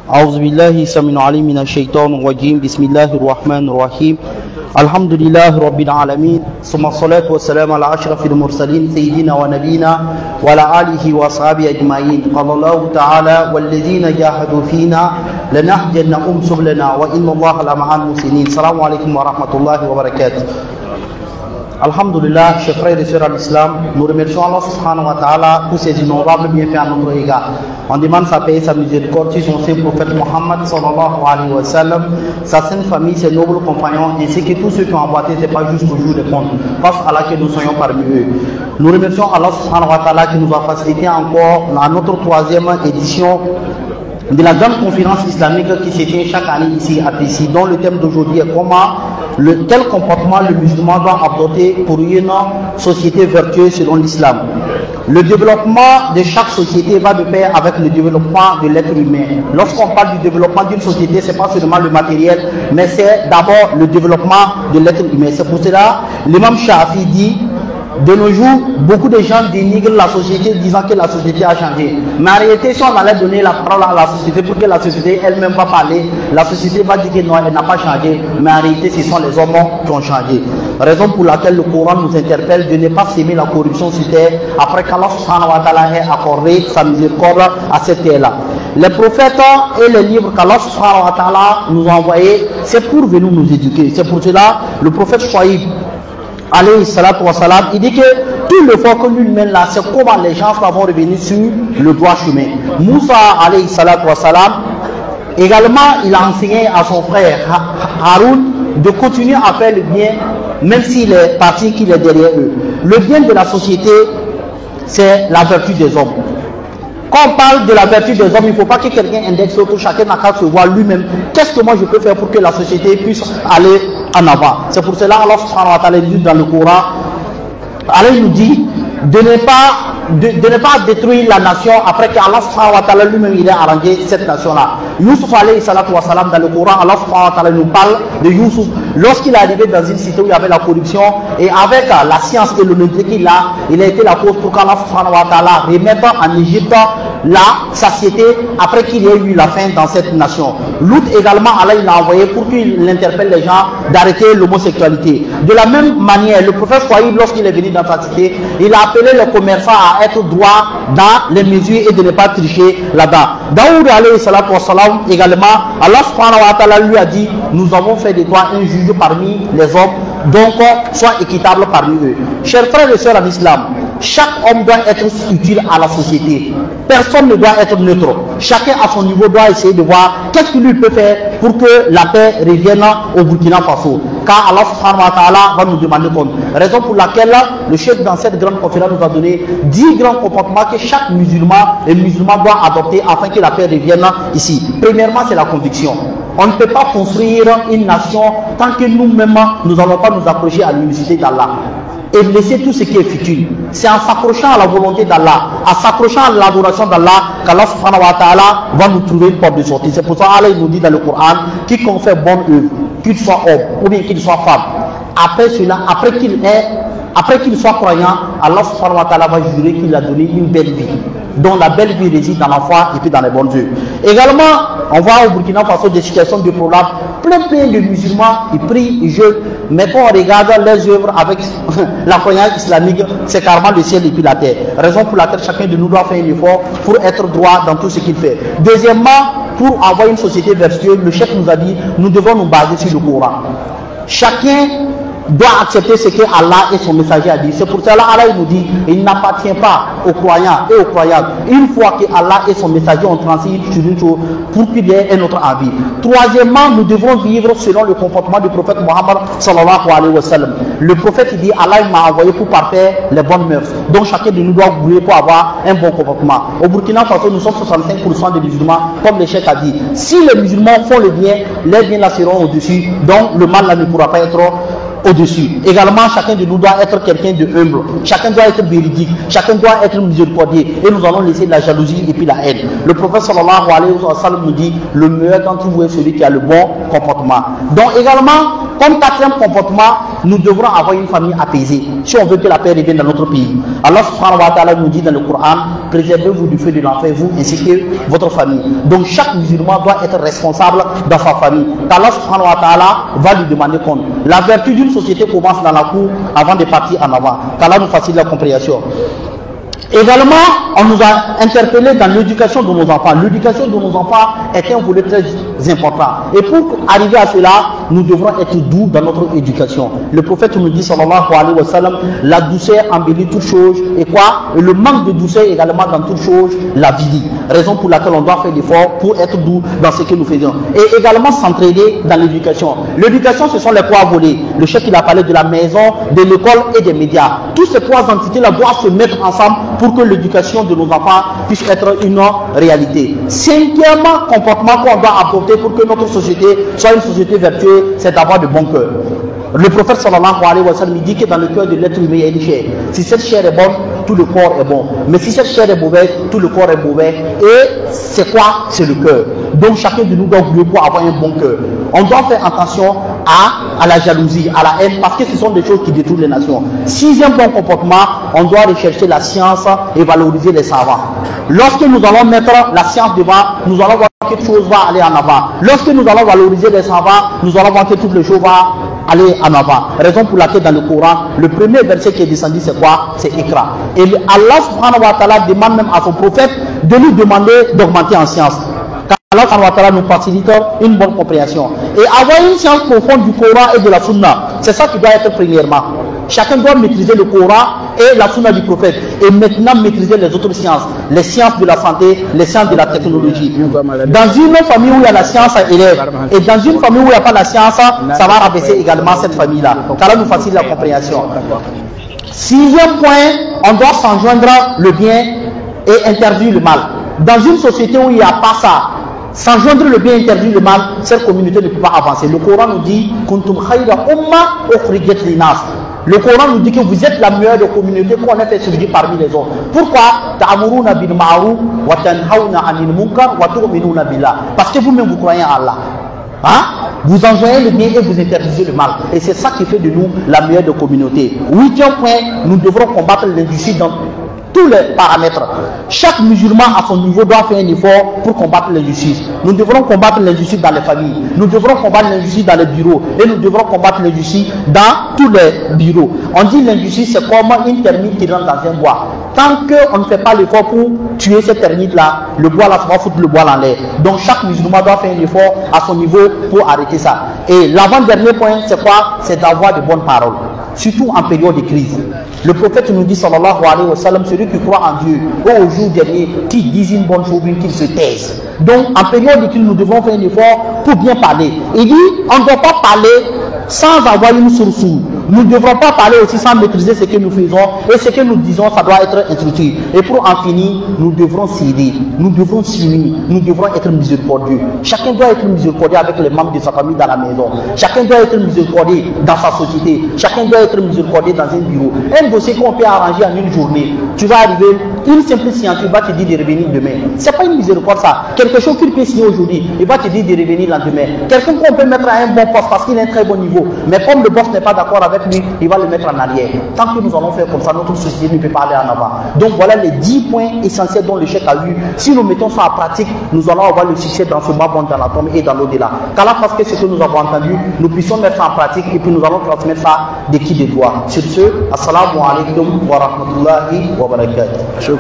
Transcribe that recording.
أعوذ بالله السميع العليم من الشيطان الرجيم بسم الله الرحمن الرحيم الحمد لله رب العالمين ثم الصلاة والسلام على أشرف المرسلين سيدنا ونبينا وعلى آله وأصحابه أجمعين قال الله تعالى والذين جاهدوا فينا لنهدينهم سبلنا وإن الله لمع المحسنين. السلام عليكم ورحمة الله وبركاته. Alhamdulillah, chers frères et sœurs à l'islam, nous remercions Allah subhanahu wa ta'ala pour ses innombrables bienfaits à notre égard. On demande sa paix et sa miséricorde sur son saint prophète Mohammed sallallahu alayhi wa sallam, sa sainte famille, ses nobles compagnons, ainsi que tous ceux qui ont emboîté ses pas jusqu'au jour de compte. Face à laquelle nous soyons parmi eux. Nous remercions Allah subhanahu wa ta'ala qui nous a facilité encore à notre troisième édition de la grande conférence islamique qui se tient chaque année ici à Tessie, dont le thème d'aujourd'hui est quel comportement le musulman doit adopter pour une société vertueuse selon l'islam. Le développement de chaque société va de pair avec le développement de l'être humain. Lorsqu'on parle du développement d'une société, ce n'est pas seulement le matériel, mais c'est d'abord le développement de l'être humain. C'est pour cela l'imam Shafi dit: de nos jours, beaucoup de gens dénigrent la société disant que la société a changé. Mais en réalité, si on allait donner la parole à la société pour que la société elle-même va parler, la société va dire que non, elle n'a pas changé. Mais en réalité, ce sont les hommes qui ont changé. Raison pour laquelle le Coran nous interpelle de ne pas s'aimer la corruption sur terre après qu'Allah subhanahu wa ta'ala ait accordé sa miséricorde à cette terre-là. Les prophètes et les livres qu'Allah subhanahu wa ta'ala nous a envoyés, c'est pour venir nous éduquer. C'est pour cela le prophète Shuaïb alayhi salatu wa salam, il dit que tout le fois que lui mène là, c'est comment les gens vont revenir sur le droit chemin. Moussa alayhi salatu wa salam, également il a enseigné à son frère Haroun de continuer à faire le bien même s'il est parti, qu'il est derrière eux. Le bien de la société, c'est la vertu des hommes. Quand on parle de la vertu des hommes, il ne faut pas que quelqu'un indexe l'autre, chacun n'a qu'à se voir lui-même. Qu'est-ce que moi je peux faire pour que la société puisse aller en avant? C'est pour cela Allah subhanahu wa ta'ala dit dans le Coran, Allah nous dit de ne pas détruire la nation après qu'Allah subhanahu wa ta'ala lui-même il a arrangé cette nation-là. Youssouf alayhi salatu wa salam, dans le Coran, Allah subhanahu wa ta'ala nous parle de Youssouf lorsqu'il est arrivé dans une cité où il y avait la corruption, et avec la science et l'honnêteté qu'il a, il a été la cause pour qu'Allah subhanahu wa ta'ala remette en Égypte la satiété après qu'il y ait eu la faim dans cette nation. Lut également, Allah il a envoyé pour qu'il interpelle les gens d'arrêter l'homosexualité. De la même manière, le prophète Shuaïb, lorsqu'il est venu dans sa cité, il a appelé les commerçants à être droits dans les mesures et de ne pas tricher là-dedans. Daoud alayhi salatu wa salam également, Allah subhanahu wa ta'ala lui a dit: nous avons fait de toi un juge parmi les hommes, donc sois équitable parmi eux. Chers frères et sœurs en islam, chaque homme doit être utile à la société. Personne ne doit être neutre. Chacun à son niveau doit essayer de voir qu'est-ce qu'il lui peut faire pour que la paix revienne au Burkina Faso. Car Allah subhanahu wa ta'ala va nous demander compte. Raison pour laquelle le chef dans cette grande conférence nous a donné 10 grands comportements que chaque musulman et musulman doit adopter afin que la paix revienne ici. Premièrement, c'est la conviction. On ne peut pas construire une nation tant que nous-mêmes nous n'allons pas nous accrocher à l'unicité d'Allah et laisser tout ce qui est futur. C'est en s'accrochant à la volonté d'Allah, en s'accrochant à l'adoration d'Allah, qu'Allah subhanahu wa ta'ala va nous trouver une porte de sortie. C'est pour ça qu'Allah nous dit dans le Coran: quiconque fait bonne œuvre, qu'il soit homme ou bien qu'il soit femme, après cela, après qu'il soit croyant, Allah subhanahu wa ta'ala va jurer qu'il a donné une belle vie, dont la belle vie réside dans la foi et puis dans les bonnes œuvres. Également, on voit au Burkina Faso des situations de problème, plein de musulmans, ils prient, ils jeûnent, mais quand on regarde les œuvres avec la croyance islamique, c'est carrément le ciel et puis la terre. Raison pour laquelle chacun de nous doit faire un effort pour être droit dans tout ce qu'il fait. Deuxièmement, pour avoir une société vertueuse, le chef nous a dit, nous devons nous baser sur le Coran. Chacun doit accepter ce que Allah et son messager a dit. C'est pour cela Allah nous dit: il n'appartient pas aux croyants et aux croyantes, une fois que Allah et son messager ont transi sur une chose, pour qu'il y ait un autre avis. Troisièmement, nous devons vivre selon le comportement du prophète Mohammed sallallahu alayhi wa sallam. Le prophète dit: Allah m'a envoyé pour parfaire les bonnes mœurs. Donc chacun de nous doit vouloir pour avoir un bon comportement. Au Burkina Faso, nous sommes 65% des musulmans, comme le chef a dit. Si les musulmans font le bien, les biens là seront au-dessus, donc le mal là ne pourra pas être au-dessus. Également, chacun de nous doit être quelqu'un de humble. Chacun doit être véridique. Chacun doit être miséricordieux. Et nous allons laisser la jalousie et puis la haine. Le prophète sallallahu alayhi wa sallam nous dit: le meilleur d'entre vous est celui qui a le bon comportement. Donc également, Comme quatrième comportement, nous devrons avoir une famille apaisée. Si on veut que la paix revienne dans notre pays. Allah subhanahu wa ta'ala nous dit dans le Coran, préservez-vous du feu de l'enfer, vous ainsi que votre famille. Donc chaque musulman doit être responsable dans sa famille. Allah subhanahu wa ta'ala va lui demander compte. La vertu d'une société commence dans la cour avant de partir en avant. Qu'Allah nous facilite la compréhension. Également, on nous a interpellé dans l'éducation de nos enfants. L'éducation de nos enfants est un volet très important. Et pour arriver à cela, nous devrons être doux dans notre éducation. Le prophète nous dit, sallallahu alayhi wa sallam, la douceur embellit toute chose. Et quoi? Et le manque de douceur également dans toute chose, la vie. Raison pour laquelle on doit faire l'effort pour être doux dans ce que nous faisons. Et également s'entraider dans l'éducation. L'éducation, ce sont les trois volets. Le chef, il a parlé de la maison, de l'école et des médias. Tous ces trois entités-là doivent se mettre ensemble pour que l'éducation de nos enfants puisse être une réalité. Cinquième comportement qu'on doit apporter pour que notre société soit une société vertueuse, c'est d'avoir de bons cœurs. Le prophète sallallahu alayhi wa sallam dit que dans le cœur de l'être humain il y a une chair. Si cette chair est bonne, tout le corps est bon. Mais si cette chair est mauvaise, tout le corps est mauvais. Et c'est quoi? C'est le cœur. Donc chacun de nous doit vouloir pour avoir un bon cœur. On doit faire attention à la jalousie, à la haine, parce que ce sont des choses qui détruisent les nations. Sixième bon comportement, on doit rechercher la science et valoriser les savants. Lorsque nous allons mettre la science devant, nous allons voir que quelque chose va aller en avant. Lorsque nous allons valoriser les savants, nous allons voir que toutes les choses vont aller en avant. Raison pour laquelle dans le Coran, le premier verset qui est descendu, c'est quoi? C'est Iqra. Et Allah subhanahu wa ta'ala demande même à son prophète de nous demander d'augmenter en science. Allah subhanahu wa ta'ala nous facilite une bonne compréhension. Et avoir une science profonde du Coran et de la Sunna, c'est ça qui doit être premièrement. Chacun doit maîtriser le Coran et la Sunna du prophète. Et maintenant maîtriser les autres sciences. Les sciences de la santé, les sciences de la technologie. Dans une famille où il y a la science, ça élève. Et dans une famille où il n'y a pas la science, ça va rabaisser également cette famille-là. Ça nous facilite la compréhension. Sixième point, on doit s'enjoindre le bien et interdire le mal. Dans une société où il n'y a pas ça, s'enjoindre le bien, interdire le mal, cette communauté ne peut pas avancer. Le Coran nous dit Kuntum khayra umma ukhrijat linas. Le Coran nous dit que vous êtes la meilleure des communautés qu'on a fait surgir parmi les autres. Pourquoi? Ta'amuruna bil ma'ruf wa tanhauna 'anil munkar wa tu'minuna billah. Parce que vous-même vous croyez en Allah. Hein? Vous enjoignez le bien et vous interdisez le mal. Et c'est ça qui fait de nous la meilleure des communautés. Huitième point, nous devrons combattre l'injustice dans tous les paramètres. Chaque musulman à son niveau doit faire un effort pour combattre l'injustice. Nous devrons combattre l'injustice dans les familles. Nous devrons combattre l'injustice dans les bureaux. Et nous devrons combattre l'injustice dans tous les bureaux. On dit l'injustice, c'est comme une termite qui rentre dans un bois. Tant qu'on ne fait pas l'effort pour tuer cette termite-là, le bois là, ça va foutre le bois dans l'air. Donc chaque musulman doit faire un effort à son niveau pour arrêter ça. Et l'avant-dernier point, c'est quoi? C'est d'avoir de bonnes paroles. Surtout en période de crise. Le prophète nous dit, sallallahu alayhi wa sallam, celui qui croit en Dieu, au jour dernier, qui dit une bonne chose, qu'il se taise. Donc, en période de crise, nous devons faire un effort pour bien parler. Il dit, on ne doit pas parler sans avoir une source. Nous ne devrons pas parler aussi sans maîtriser ce que nous faisons. Et ce que nous disons, ça doit être instructif. Et pour en finir, nous devrons s'aider. Nous devrons s'unir. Nous devrons être miséricordieux. Chacun doit être miséricordieux avec les membres de sa famille dans la maison. Chacun doit être miséricordieux dans sa société. Chacun doit être miséricordieux dans un bureau. Un dossier qu'on peut arranger en une journée. Tu vas arriver, une simple scientifique va te dire de revenir demain. C'est pas une miséricorde ça. Quelque chose qu'il peut signer aujourd'hui, il va te dire de revenir le lendemain. Quelqu'un qu'on peut mettre à un bon poste parce qu'il a un très bon niveau. Mais comme le boss n'est pas d'accord avec lui, il va le mettre en arrière. Tant que nous allons faire comme ça, notre société ne peut pas aller en avant. Donc voilà les 10 points essentiels dont le chef a eu. Si nous mettons ça en pratique, nous allons avoir le succès dans ce bas monde, dans la tombe et dans l'au-delà. Qu'Allah fasse que ce que nous avons entendu, nous puissions mettre ça en pratique et puis nous allons transmettre ça de qui de droit. Sur ce, assalamu alaikum wa rahmatullahi wa barakatuh.